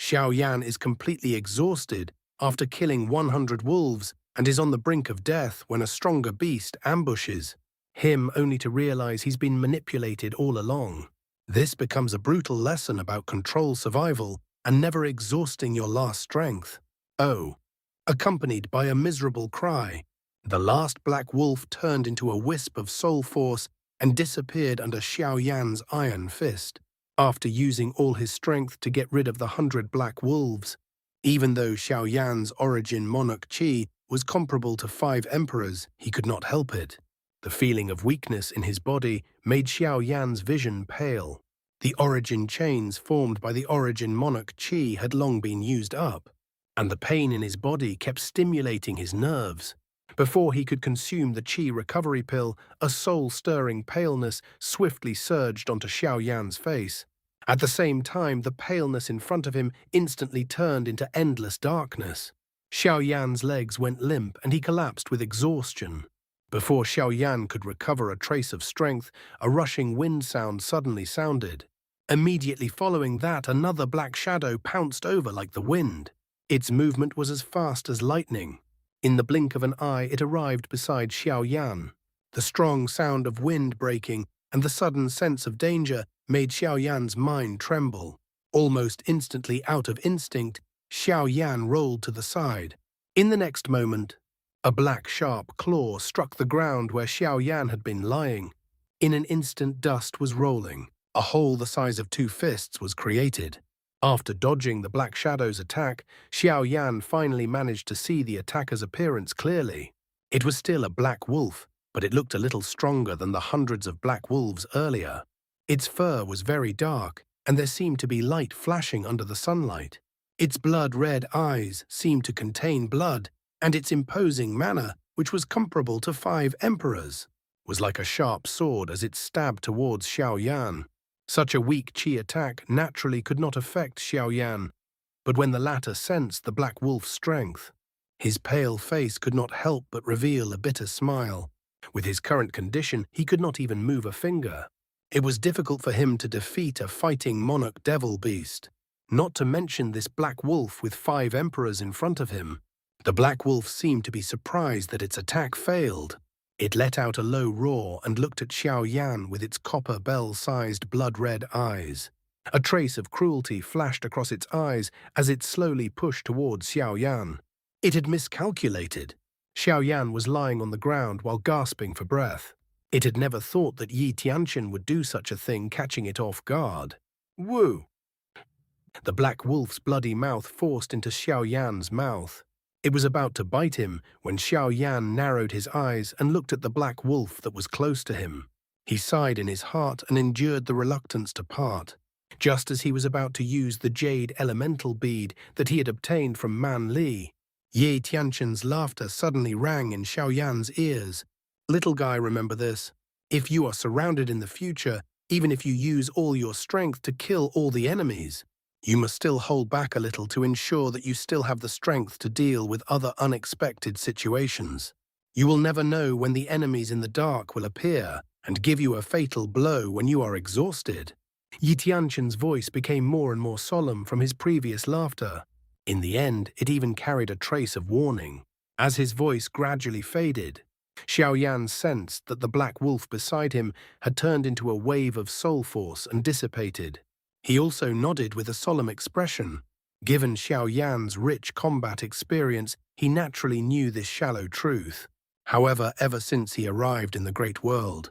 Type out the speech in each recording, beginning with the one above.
Xiao Yan is completely exhausted after killing 100 wolves and is on the brink of death when a stronger beast ambushes him, only to realize he's been manipulated all along. This becomes a brutal lesson about control survival and never exhausting your last strength. Oh, accompanied by a miserable cry, the last black wolf turned into a wisp of soul force and disappeared under Xiao Yan's iron fist, after using all his strength to get rid of the 100 black wolves. Even though Xiao Yan's origin monarch Qi was comparable to 5 emperors, he could not help it. The feeling of weakness in his body made Xiao Yan's vision pale. The origin chains formed by the origin monarch Qi had long been used up, and the pain in his body kept stimulating his nerves. Before he could consume the Qi recovery pill, a soul-stirring paleness swiftly surged onto Xiao Yan's face. At the same time, the paleness in front of him instantly turned into endless darkness. Xiao Yan's legs went limp and he collapsed with exhaustion. Before Xiao Yan could recover a trace of strength, a rushing wind sound suddenly sounded. Immediately following that, another black shadow pounced over like the wind. Its movement was as fast as lightning. In the blink of an eye, it arrived beside Xiao Yan. The strong sound of wind breaking and the sudden sense of danger made Xiao Yan's mind tremble. Almost instantly, out of instinct, Xiao Yan rolled to the side. In the next moment, a black sharp claw struck the ground where Xiao Yan had been lying. In an instant, dust was rolling. A hole the size of 2 fists was created. After dodging the black shadow's attack, Xiao Yan finally managed to see the attacker's appearance clearly. It was still a black wolf, but it looked a little stronger than the hundreds of black wolves earlier. Its fur was very dark, and there seemed to be light flashing under the sunlight. Its blood-red eyes seemed to contain blood, and its imposing manner, which was comparable to 5 emperors, was like a sharp sword as it stabbed towards Xiao Yan. Such a weak Qi attack naturally could not affect Xiao Yan, but when the latter sensed the black wolf's strength, his pale face could not help but reveal a bitter smile. With his current condition, he could not even move a finger. It was difficult for him to defeat a fighting monarch devil beast, not to mention this black wolf with 5 emperors in front of him. The black wolf seemed to be surprised that its attack failed. It let out a low roar and looked at Xiao Yan with its copper bell-sized blood-red eyes. A trace of cruelty flashed across its eyes as it slowly pushed towards Xiao Yan. It had miscalculated. Xiao Yan was lying on the ground while gasping for breath. It had never thought that Yi Tianqian would do such a thing, catching it off guard. Woo! The black wolf's bloody mouth forced into Xiao Yan's mouth. It was about to bite him when Xiao Yan narrowed his eyes and looked at the black wolf that was close to him. He sighed in his heart and endured the reluctance to part. Just as he was about to use the jade elemental bead that he had obtained from Man Li, Yi Tianqian's laughter suddenly rang in Xiao Yan's ears. Little guy, remember this. If you are surrounded in the future, even if you use all your strength to kill all the enemies, you must still hold back a little to ensure that you still have the strength to deal with other unexpected situations. You will never know when the enemies in the dark will appear and give you a fatal blow when you are exhausted. Yi Tianqian's voice became more and more solemn from his previous laughter. In the end, it even carried a trace of warning. As his voice gradually faded, Xiao Yan sensed that the black wolf beside him had turned into a wave of soul force and dissipated. He also nodded with a solemn expression. Given Xiao Yan's rich combat experience, he naturally knew this shallow truth. However, ever since he arrived in the great world,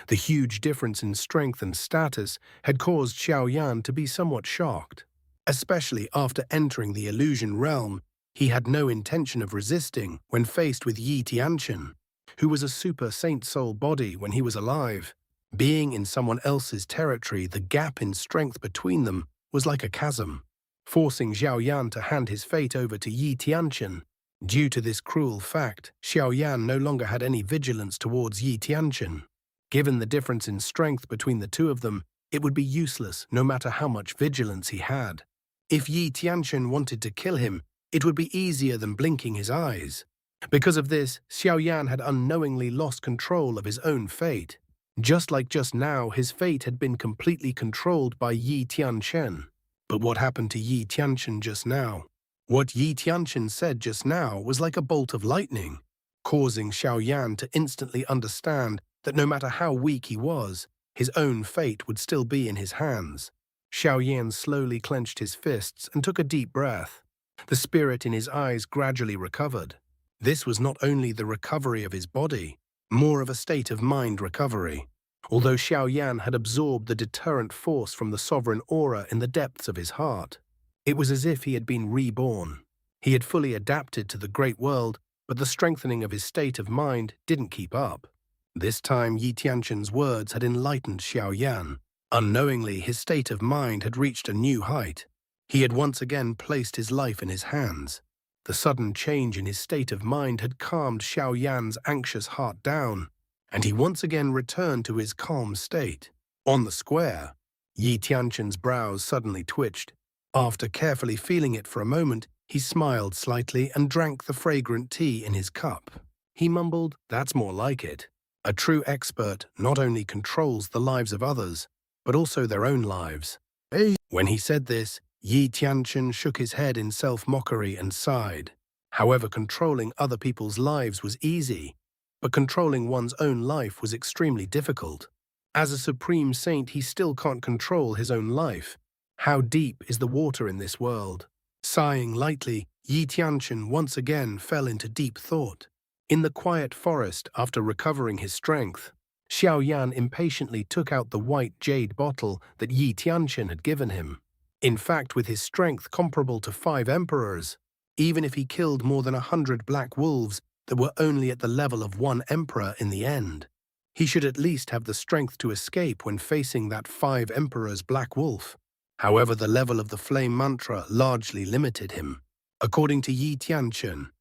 the huge difference in strength and status had caused Xiao Yan to be somewhat shocked. Especially after entering the illusion realm, he had no intention of resisting when faced with Yi Tianqian, who was a super saint soul body when he was alive. Being in someone else's territory, the gap in strength between them was like a chasm, forcing Xiao Yan to hand his fate over to Yi Tianqian. Due to this cruel fact, Xiao Yan no longer had any vigilance towards Yi Tianqian. Given the difference in strength between the two of them, it would be useless no matter how much vigilance he had. If Yi Tianqian wanted to kill him, it would be easier than blinking his eyes. Because of this, Xiao Yan had unknowingly lost control of his own fate. Just like just now, his fate had been completely controlled by Yi Tianqian. But what happened to Yi Tianchen just now? What Yi Tianchen said just now was like a bolt of lightning, causing Xiao Yan to instantly understand that no matter how weak he was, his own fate would still be in his hands. Xiao Yan slowly clenched his fists and took a deep breath. The spirit in his eyes gradually recovered. This was not only the recovery of his body, more of a state of mind recovery. Although Xiao Yan had absorbed the deterrent force from the sovereign aura in the depths of his heart, it was as if he had been reborn. He had fully adapted to the great world, but the strengthening of his state of mind didn't keep up. This time Yi Tianchen's words had enlightened Xiao Yan. Unknowingly, his state of mind had reached a new height. He had once again placed his life in his hands. The sudden change in his state of mind had calmed Xiao Yan's anxious heart down, and he once again returned to his calm state. On the square, Yi Tianchen's brows suddenly twitched. After carefully feeling it for a moment, he smiled slightly and drank the fragrant tea in his cup. He mumbled, "That's more like it." A true expert not only controls the lives of others, but also their own lives. Hey. When he said this, Yi Tianchen shook his head in self-mockery and sighed. However, controlling other people's lives was easy, but controlling one's own life was extremely difficult. As a supreme saint, he still can't control his own life. How deep is the water in this world? Sighing lightly, Yi Tianchen once again fell into deep thought. In the quiet forest, after recovering his strength, Xiao Yan impatiently took out the white jade bottle that Yi Tianchen had given him. In fact, with his strength comparable to 5 emperors, even if he killed more than 100 black wolves that were only at the level of 1 emperor in the end, he should at least have the strength to escape when facing that 5 emperors black wolf. However, the level of the flame mantra largely limited him. According to Yi Tianchen,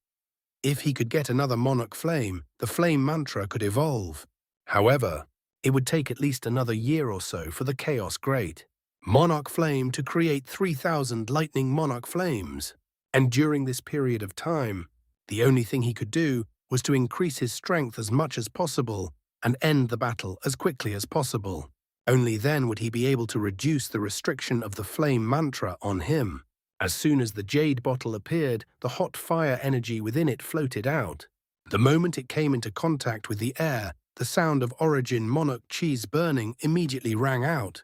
if he could get another monarch flame, the flame mantra could evolve. However, it would take at least another year or so for the Chaos Great Monarch Flame to create 3,000 lightning monarch flames. And during this period of time, the only thing he could do was to increase his strength as much as possible and end the battle as quickly as possible. Only then would he be able to reduce the restriction of the flame mantra on him. As soon as the jade bottle appeared, the hot fire energy within it floated out. The moment it came into contact with the air, the sound of origin monarch cheese burning immediately rang out.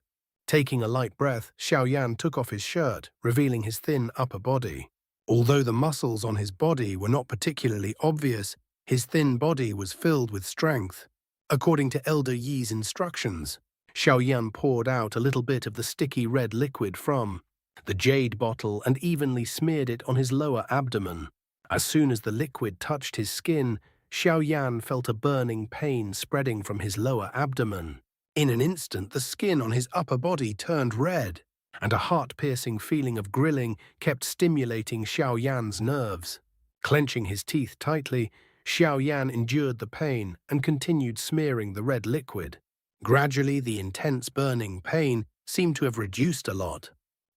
Taking a light breath, Xiao Yan took off his shirt, revealing his thin upper body. Although the muscles on his body were not particularly obvious, his thin body was filled with strength. According to Elder Yi's instructions, Xiao Yan poured out a little bit of the sticky red liquid from the jade bottle and evenly smeared it on his lower abdomen. As soon as the liquid touched his skin, Xiao Yan felt a burning pain spreading from his lower abdomen. In an instant, the skin on his upper body turned red, and a heart-piercing feeling of grilling kept stimulating Xiao Yan's nerves. Clenching his teeth tightly, Xiao Yan endured the pain and continued smearing the red liquid. Gradually, the intense burning pain seemed to have reduced a lot.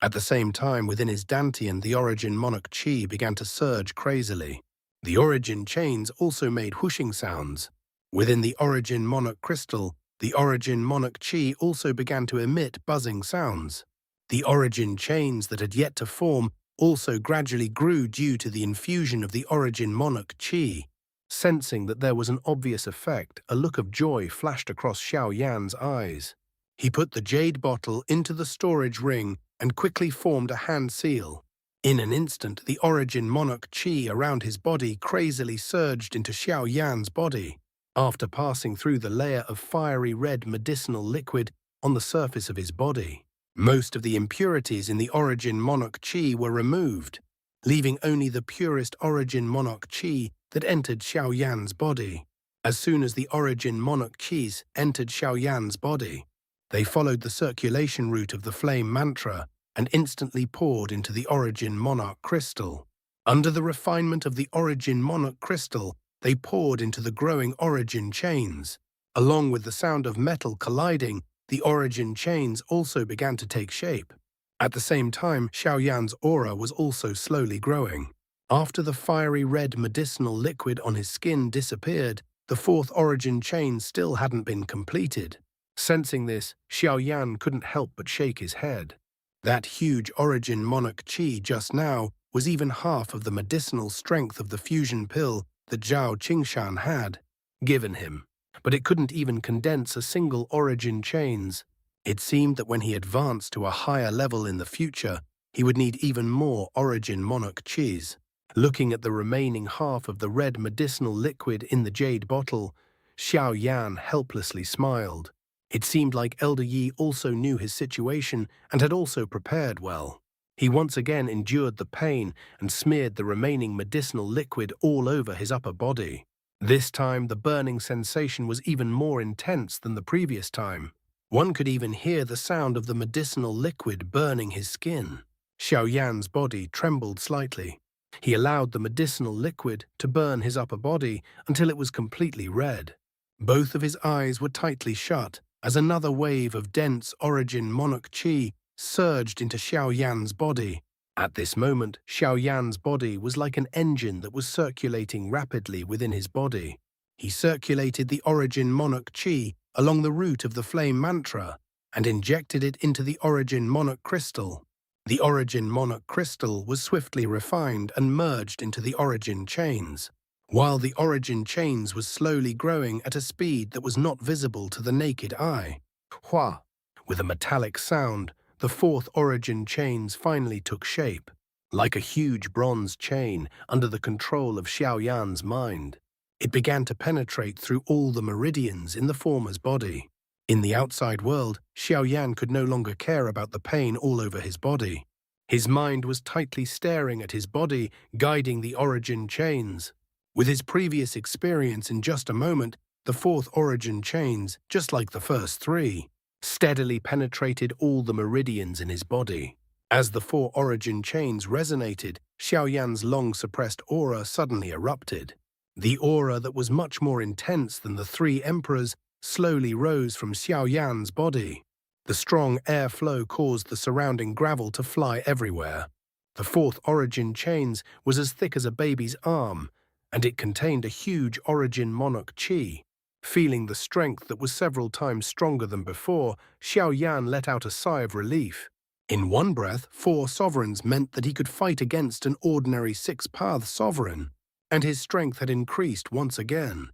At the same time, within his dantian, the origin monarch chi began to surge crazily. The origin chains also made whooshing sounds. Within the origin monarch crystal, the origin monarch chi also began to emit buzzing sounds. The origin chains that had yet to form also gradually grew due to the infusion of the origin monarch chi. Sensing that there was an obvious effect, a look of joy flashed across Xiao Yan's eyes. He put the jade bottle into the storage ring and quickly formed a hand seal. In an instant, the origin monarch chi around his body crazily surged into Xiao Yan's body. After passing through the layer of fiery red medicinal liquid on the surface of his body, most of the impurities in the origin monarch chi were removed, leaving only the purest origin monarch chi that entered Xiao Yan's body. As soon as the origin monarch chis entered Xiao Yan's body, they followed the circulation route of the flame mantra and instantly poured into the origin monarch crystal. Under the refinement of the origin monarch crystal, they poured into the growing origin chains. Along with the sound of metal colliding, the origin chains also began to take shape. At the same time, Xiao Yan's aura was also slowly growing. After the fiery red medicinal liquid on his skin disappeared, the 4th origin chain still hadn't been completed. Sensing this, Xiao Yan couldn't help but shake his head. That huge origin monarch chi just now was even half of the medicinal strength of the fusion pill that Zhao Qingshan had given him, but it couldn't even condense a single origin chains. It seemed that when he advanced to a higher level in the future, he would need even more origin monarch chis. Looking at the remaining half of the red medicinal liquid in the jade bottle, Xiao Yan helplessly smiled. It seemed like Elder Yi also knew his situation and had also prepared well. He once again endured the pain and smeared the remaining medicinal liquid all over his upper body. This time, the burning sensation was even more intense than the previous time. One could even hear the sound of the medicinal liquid burning his skin. Xiao Yan's body trembled slightly. He allowed the medicinal liquid to burn his upper body until it was completely red. Both of his eyes were tightly shut as another wave of dense origin monarch chi surged into Xiao Yan's body. At this moment, Xiao Yan's body was like an engine that was circulating rapidly within his body. He circulated the origin monarch chi along the root of the flame mantra and injected it into the origin monarch crystal. The origin monarch crystal was swiftly refined and merged into the origin chains, while the origin chains was slowly growing at a speed that was not visible to the naked eye. Hua! With a metallic sound, the fourth origin chains finally took shape, like a huge bronze chain under the control of Xiao Yan's mind. It began to penetrate through all the meridians in the former's body. In the outside world, Xiao Yan could no longer care about the pain all over his body. His mind was tightly staring at his body, guiding the origin chains. With his previous experience in just a moment, the fourth origin chains, just like the first three, steadily penetrated all the meridians in his body. As the four origin chains resonated, Xiao Yan's long-suppressed aura suddenly erupted. The aura that was much more intense than the three emperors slowly rose from Xiao Yan's body. The strong airflow caused the surrounding gravel to fly everywhere. The fourth origin chains was as thick as a baby's arm, and it contained a huge origin monarch chi. Feeling the strength that was several times stronger than before, Xiao Yan let out a sigh of relief. In one breath, 4 sovereigns meant that he could fight against an ordinary 6-path sovereign, and his strength had increased once again.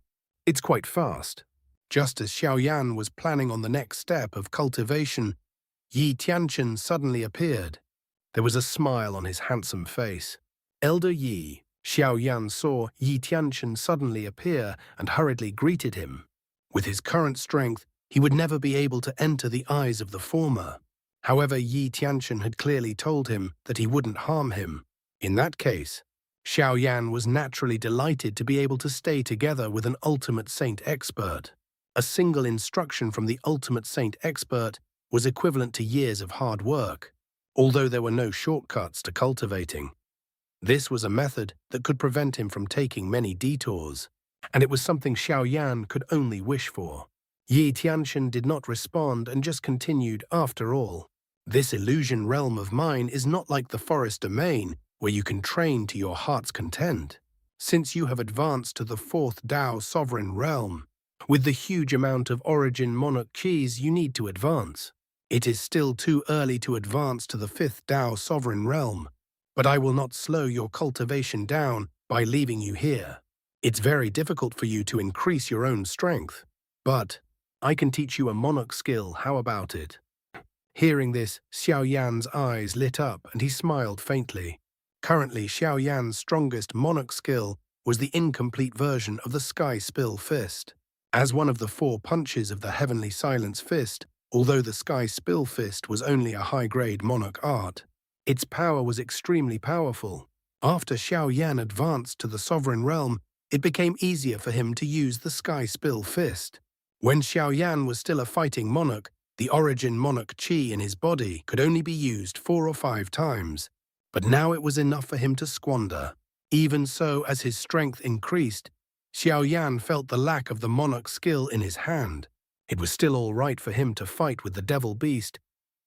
It's quite fast. Just as Xiao Yan was planning on the next step of cultivation, Yi Tianchen suddenly appeared. There was a smile on his handsome face. Elder Yi. Xiao Yan saw Yi Tianchen suddenly appear and hurriedly greeted him. With his current strength, he would never be able to enter the eyes of the former. However, Yi Tianchen had clearly told him that he wouldn't harm him. In that case, Xiao Yan was naturally delighted to be able to stay together with an ultimate saint expert. A single instruction from the ultimate saint expert was equivalent to years of hard work, although there were no shortcuts to cultivating. This was a method that could prevent him from taking many detours, and it was something Xiao Yan could only wish for. Yi Tianchen did not respond and just continued, after all. This illusion realm of mine is not like the forest domain, where you can train to your heart's content. Since you have advanced to the 4th Dao sovereign realm, with the huge amount of origin monarch chis you need to advance, it is still too early to advance to the 5th Dao sovereign realm. But I will not slow your cultivation down by leaving you here. It's very difficult for you to increase your own strength. But I can teach you a monarch skill, how about it? Hearing this, Xiao Yan's eyes lit up and he smiled faintly. Currently, Xiao Yan's strongest monarch skill was the incomplete version of the Sky Spill Fist. As one of the 4 punches of the Heavenly Silence Fist, although the Sky Spill Fist was only a high-grade monarch art, its power was extremely powerful. After Xiao Yan advanced to the sovereign realm, it became easier for him to use the Sky Spill Fist. When Xiao Yan was still a fighting monarch, the origin monarch chi in his body could only be used 4 or 5 times, but now it was enough for him to squander. Even so, as his strength increased, Xiao Yan felt the lack of the monarch skill in his hand. It was still all right for him to fight with the devil beast,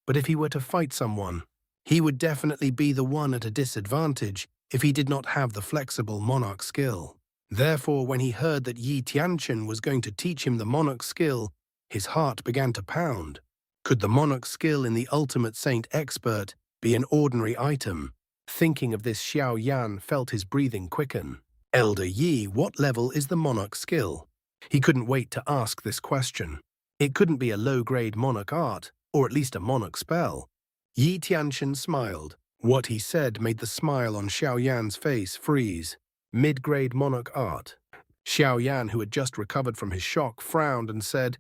but if he were to fight someone, he would definitely be the one at a disadvantage if he did not have the flexible monarch skill. Therefore, when he heard that Yi Tianchen was going to teach him the monarch skill, his heart began to pound. Could the monarch skill in the ultimate saint expert be an ordinary item? Thinking of this, Xiao Yan felt his breathing quicken. Elder Yi, what level is the monarch skill? He couldn't wait to ask this question. It couldn't be a low-grade monarch art, or at least a monarch spell. Yi Tianxian smiled. What he said made the smile on Xiao Yan's face freeze. Mid-grade monarch art. Xiao Yan, who had just recovered from his shock, frowned and said,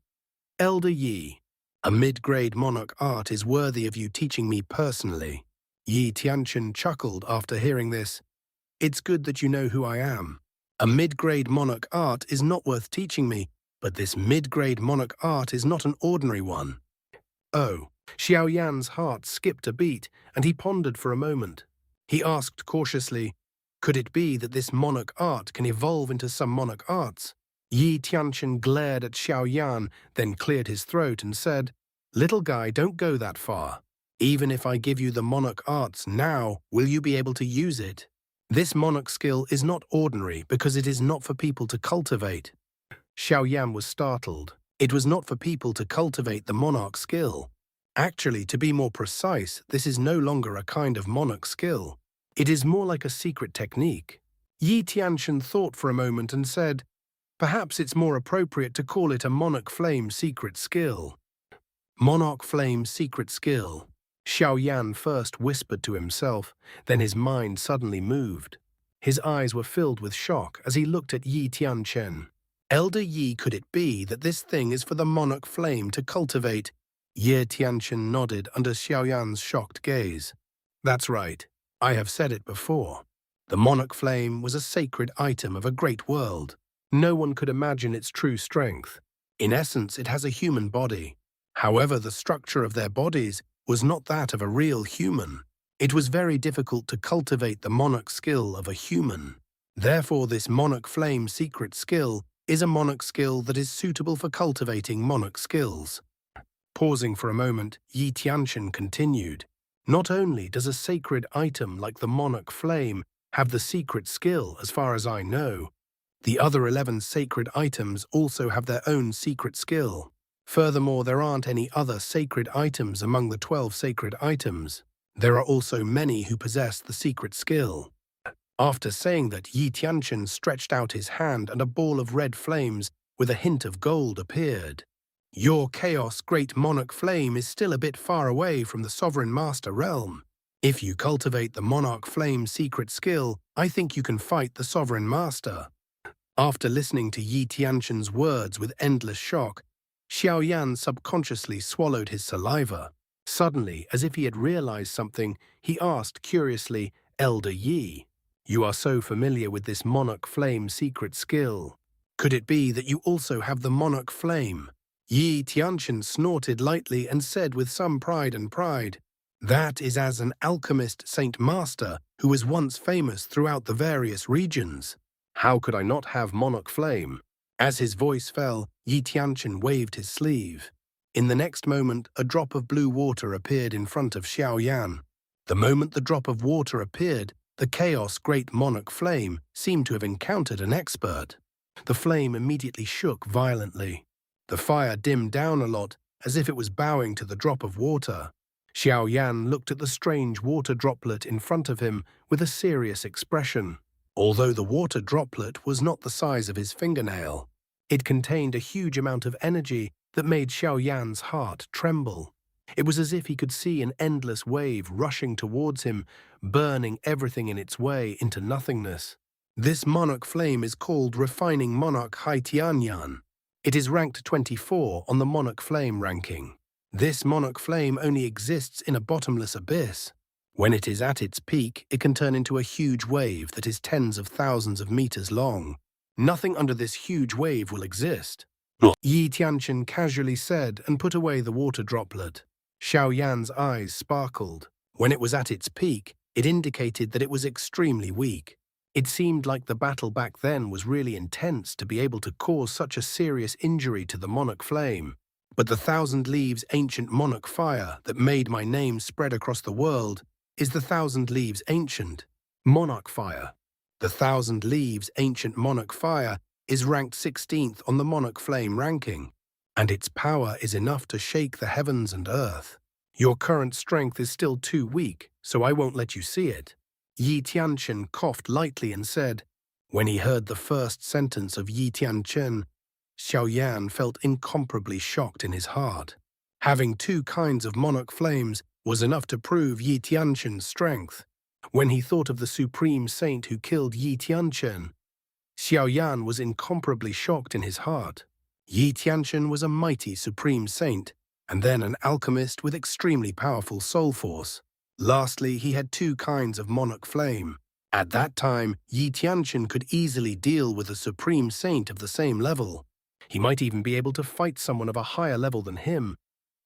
Elder Yi, a mid-grade monarch art is worthy of you teaching me personally. Yi Tianxian chuckled after hearing this. It's good that you know who I am. A mid-grade monarch art is not worth teaching me, but this mid-grade monarch art is not an ordinary one. Oh, Xiao Yan's heart skipped a beat, and he pondered for a moment. He asked cautiously, could it be that this monarch art can evolve into some monarch arts? Yi Tianxian glared at Xiao Yan, then cleared his throat and said, Little guy, don't go that far. Even if I give you the monarch arts now, will you be able to use it? This monarch skill is not ordinary because it is not for people to cultivate. Xiao Yan was startled. It was not for people to cultivate the monarch skill. Actually, to be more precise, this is no longer a kind of monarch skill. It is more like a secret technique. Yi Tianxian thought for a moment and said, perhaps it's more appropriate to call it a monarch flame secret skill. Monarch flame secret skill. Xiao Yan first whispered to himself, then his mind suddenly moved. His eyes were filled with shock as he looked at Yi Tianxian. Elder Yi, could it be that this thing is for the monarch flame to cultivate? Yi Tianxian nodded under Xiao Yan's shocked gaze. That's right. I have said it before. The monarch flame was a sacred item of a great world. No one could imagine its true strength. In essence, it has a human body. However, the structure of their bodies was not that of a real human. It was very difficult to cultivate the monarch skill of a human. Therefore, this monarch flame secret skill is a monarch skill that is suitable for cultivating monarch skills. Pausing for a moment, Yi Tianxian continued. Not only does a sacred item like the monarch flame have the secret skill as far as I know, the other 11 sacred items also have their own secret skill. Furthermore, there aren't any other sacred items among the 12 sacred items. There are also many who possess the secret skill. After saying that, Yi Tianxian stretched out his hand and a ball of red flames with a hint of gold appeared. Your chaos great monarch flame is still a bit far away from the sovereign master realm. If you cultivate the monarch flame secret skill, I think you can fight the sovereign master. After listening to Yi Tianxian's words with endless shock, Xiao Yan subconsciously swallowed his saliva. Suddenly, as if he had realized something, he asked curiously, Elder Yi, you are so familiar with this monarch flame secret skill. Could it be that you also have the monarch flame? Yi Tianxian snorted lightly and said with some pride, that is as an alchemist saint master who was once famous throughout the various regions. How could I not have monarch flame? As his voice fell, Yi Tianxian waved his sleeve. In the next moment, a drop of blue water appeared in front of Xiao Yan. The moment the drop of water appeared, the chaos great monarch flame seemed to have encountered an expert. The flame immediately shook violently. The fire dimmed down a lot, as if it was bowing to the drop of water. Xiao Yan looked at the strange water droplet in front of him with a serious expression. Although the water droplet was not the size of his fingernail, it contained a huge amount of energy that made Xiao Yan's heart tremble. It was as if he could see an endless wave rushing towards him, burning everything in its way into nothingness. This monarch flame is called Refining Monarch Hai Tianyan. It is ranked 24 on the monarch flame ranking. This monarch flame only exists in a bottomless abyss. When it is at its peak, it can turn into a huge wave that is tens of thousands of meters long. Nothing under this huge wave will exist. Yi Tianxian casually said and put away the water droplet. Xiao Yan's eyes sparkled. When it was at its peak, it indicated that it was extremely weak. It seemed like the battle back then was really intense to be able to cause such a serious injury to the monarch flame. But the 1,000 Leaves ancient monarch fire that made my name spread across the world is the 1,000 Leaves ancient monarch fire. The 1,000 Leaves ancient monarch fire is ranked 16th on the monarch flame ranking. and its power is enough to shake the heavens and earth. Your current strength is still too weak, so I won't let you see it." Yi Tianchen coughed lightly and said. When he heard the first sentence of Yi Tianchen, Xiao Yan felt incomparably shocked in his heart. Having two kinds of monarch flames was enough to prove Yi Tianchen's strength. When he thought of the supreme saint who killed Yi Tianchen, Xiao Yan was incomparably shocked in his heart. Yi Tianchen was a mighty supreme saint, and then an alchemist with extremely powerful soul force. Lastly, he had two kinds of monarch flame. At that time, Yi Tianchen could easily deal with a supreme saint of the same level. He might even be able to fight someone of a higher level than him,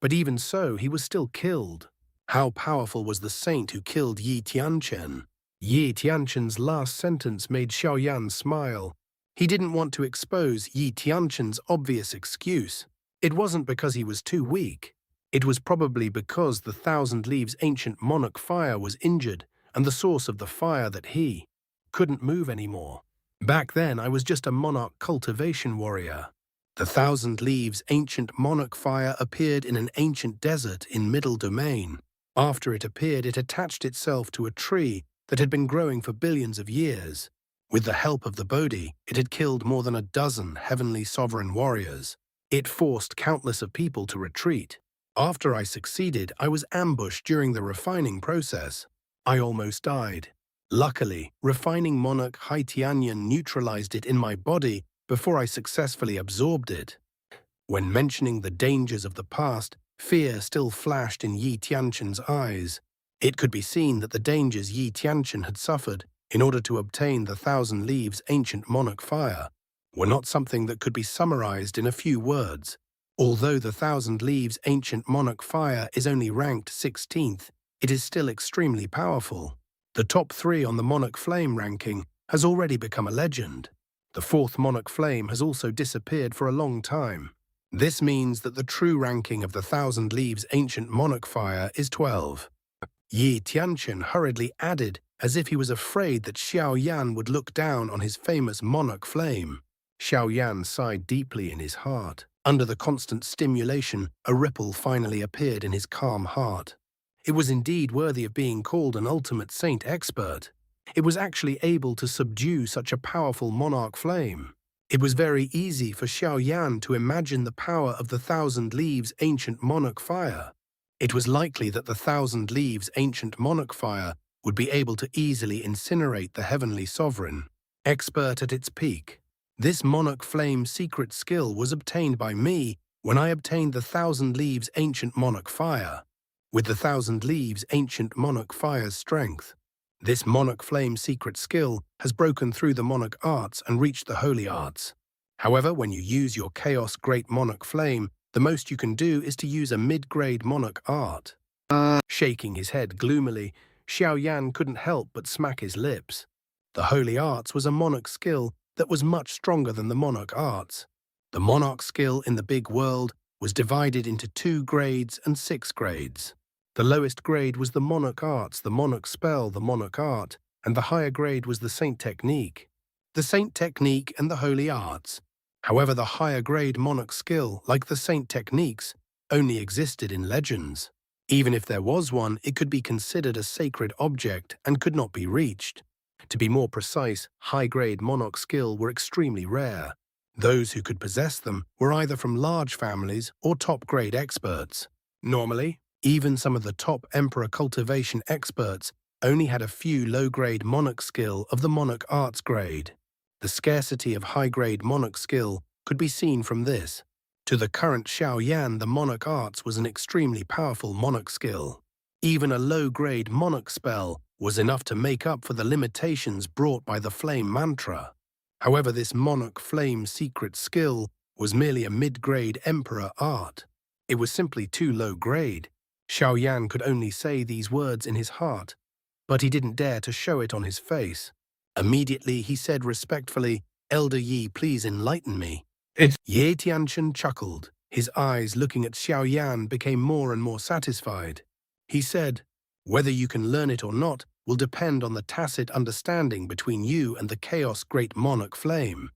but even so, he was still killed. How powerful was the saint who killed Yi Tianchen? Yi Tianchen's last sentence made Xiao Yan smile. He didn't want to expose Yi Tianchen's obvious excuse. It wasn't because he was too weak. It was probably because the Thousand Leaves ancient monarch fire was injured, and the source of the fire that he couldn't move anymore. Back then, I was just a monarch cultivation warrior. The Thousand Leaves ancient monarch fire appeared in an ancient desert in Middle Domain. After it appeared, it attached itself to a tree that had been growing for billions of years. With the help of the Bodhi, it had killed more than a dozen heavenly sovereign warriors. It forced countless of people to retreat. After I succeeded, I was ambushed during the refining process. I almost died. Luckily, refining monarch Haitianyan neutralized it in my body before I successfully absorbed it. When mentioning the dangers of the past, fear still flashed in Yi Tianchen's eyes. It could be seen that the dangers Yi Tianchen had suffered in order to obtain the Thousand Leaves ancient monarch fire were not something that could be summarized in a few words. Although the Thousand Leaves ancient monarch fire is only ranked 16th, it is still extremely powerful. The top 3 on the monarch flame ranking has already become a legend. The 4th monarch flame has also disappeared for a long time. This means that the true ranking of the Thousand Leaves ancient monarch fire is 12. Yi Tianchen hurriedly added, as if he was afraid that Xiao Yan would look down on his famous monarch flame. Xiao Yan sighed deeply in his heart. Under the constant stimulation, a ripple finally appeared in his calm heart. It was indeed worthy of being called an ultimate saint expert. It was actually able to subdue such a powerful monarch flame. It was very easy for Xiao Yan to imagine the power of the Thousand Leaves ancient monarch fire. It was likely that the Thousand Leaves ancient monarch fire would be able to easily incinerate the heavenly sovereign. Expert at its peak. This monarch flame secret skill was obtained by me when I obtained the Thousand Leaves ancient monarch fire. With the Thousand Leaves ancient monarch fire's strength, this monarch flame secret skill has broken through the monarch arts and reached the holy arts. However, when you use your chaos great monarch flame, the most you can do is to use a mid-grade monarch art. Shaking his head gloomily, Xiao Yan couldn't help but smack his lips. The holy arts was a monarch skill that was much stronger than the monarch arts. The monarch skill in the big world was divided into 2 grades and 6 grades. The lowest grade was the monarch arts, the monarch spell, the monarch art, and the higher grade was the saint technique. The saint technique and the holy arts. However, the higher grade monarch skill, like the saint techniques, only existed in legends. Even if there was one, it could be considered a sacred object and could not be reached. To be more precise, high-grade monarch skill were extremely rare. Those who could possess them were either from large families or top-grade experts. Normally, even some of the top emperor cultivation experts only had a few low-grade monarch skill of the monarch arts grade. The scarcity of high-grade monarch skill could be seen from this. To the current Xiao Yan, the monarch arts was an extremely powerful monarch skill. Even a low-grade monarch spell was enough to make up for the limitations brought by the flame mantra. However, this monarch flame secret skill was merely a mid-grade emperor art. It was simply too low-grade. Xiao Yan could only say these words in his heart, but he didn't dare to show it on his face. Immediately he said respectfully, "Elder Yi, please enlighten me." Ye Tianchen chuckled. His eyes looking at Xiao Yan became more and more satisfied. He said, "Whether you can learn it or not will depend on the tacit understanding between you and the Chaos Great Monarch Flame."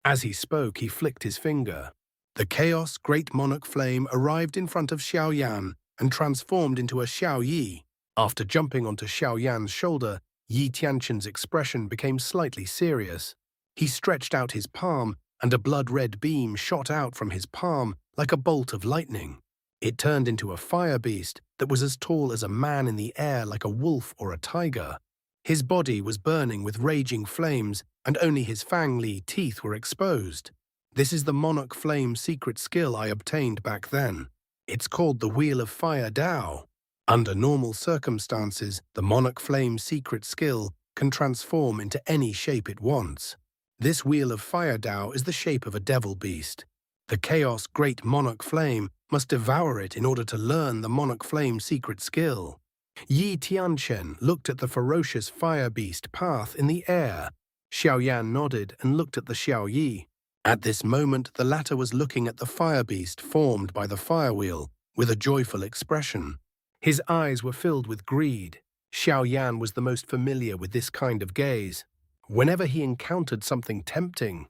As he spoke, he flicked his finger. The Chaos Great Monarch Flame arrived in front of Xiaoyan and transformed into a Xiaoyi. After jumping onto Xiaoyan's shoulder, Yi Tianqin's expression became slightly serious. He stretched out his palm, and a blood-red beam shot out from his palm like a bolt of lightning. It turned into a fire beast that was as tall as a man in the air, like a wolf or a tiger. His body was burning with raging flames, and only his fang-li teeth were exposed. This is the Monarch Flame secret skill I obtained back then. It's called the Wheel of Fire Dao. Under normal circumstances, the Monarch Flame secret skill can transform into any shape it wants. This Wheel of Fire Dao is the shape of a devil beast. The Chaos Great Monarch Flame must devour it in order to learn the Monarch Flame secret skill. Yi Tianqin looked at the ferocious fire beast path in the air. Xiaoyan nodded and looked at the Xiaoyi. At this moment, the latter was looking at the fire beast formed by the fire wheel with a joyful expression. His eyes were filled with greed. Xiaoyan was the most familiar with this kind of gaze. Whenever he encountered something tempting,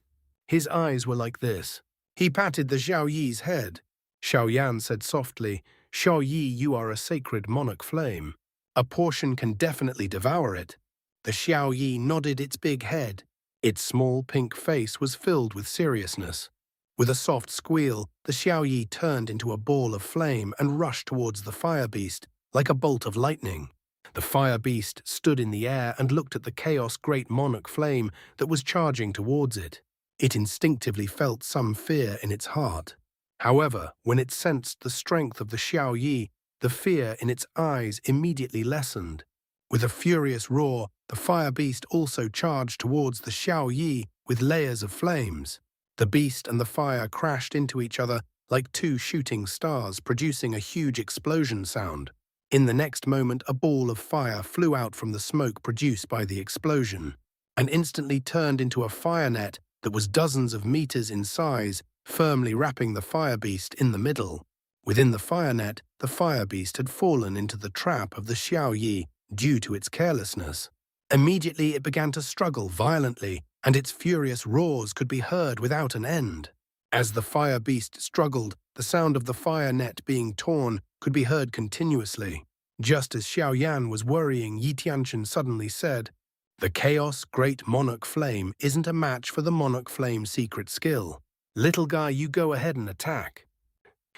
his eyes were like this. He patted the Xiaoyi's head. Xiaoyan said softly, "Xiaoyi, you are a sacred monarch flame. A portion can definitely devour it." The Xiaoyi nodded its big head. Its small pink face was filled with seriousness. With a soft squeal, the Xiaoyi turned into a ball of flame and rushed towards the fire beast, like a bolt of lightning. The fire beast stood in the air and looked at the Chaos Great Monarch Flame that was charging towards it. It instinctively felt some fear in its heart. However, when it sensed the strength of the Xiaoyi, the fear in its eyes immediately lessened. With a furious roar, the fire beast also charged towards the Xiaoyi with layers of flames. The beast and the fire crashed into each other like two shooting stars, producing a huge explosion sound. In the next moment, a ball of fire flew out from the smoke produced by the explosion, and instantly turned into a fire net that was dozens of meters in size, firmly wrapping the fire beast in the middle. Within the fire net, the fire beast had fallen into the trap of the Xiaoyi due to its carelessness. Immediately it began to struggle violently, and its furious roars could be heard without an end. As the fire beast struggled, the sound of the fire net being torn could be heard continuously. Just as Xiaoyan was worrying, Yi Tianqin suddenly said, "The Chaos Great Monarch Flame isn't a match for the Monarch Flame secret skill. Little guy, you go ahead and attack."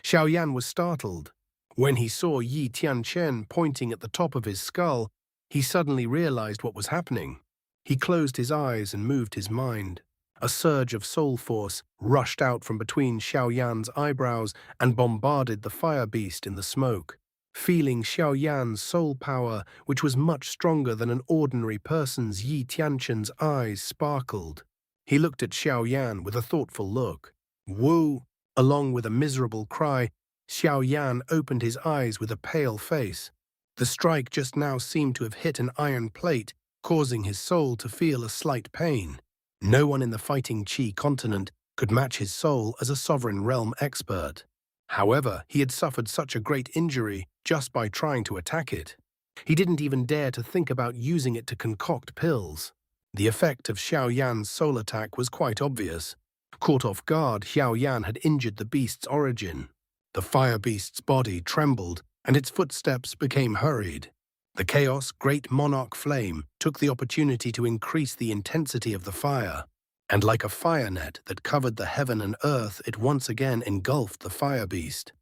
Xiaoyan was startled. When he saw Yi Tianqin pointing at the top of his skull, he suddenly realized what was happening. He closed his eyes and moved his mind. A surge of soul force rushed out from between Xiaoyan's eyebrows and bombarded the fire beast in the smoke. Feeling Xiaoyan's soul power, which was much stronger than an ordinary person's, Yi Tianqin's eyes sparkled. He looked at Xiaoyan with a thoughtful look. "Woo!" Along with a miserable cry, Xiaoyan opened his eyes with a pale face. The strike just now seemed to have hit an iron plate, causing his soul to feel a slight pain. No one in the Fighting Qi continent could match his soul as a sovereign realm expert. However, he had suffered such a great injury just by trying to attack it. He didn't even dare to think about using it to concoct pills. The effect of Xiaoyan's soul attack was quite obvious. Caught off guard, Xiaoyan had injured the beast's origin. The fire beast's body trembled, and its footsteps became hurried. The Chaos Great Monarch Flame took the opportunity to increase the intensity of the fire, and like a fire net that covered the heaven and earth, it once again engulfed the fire beast.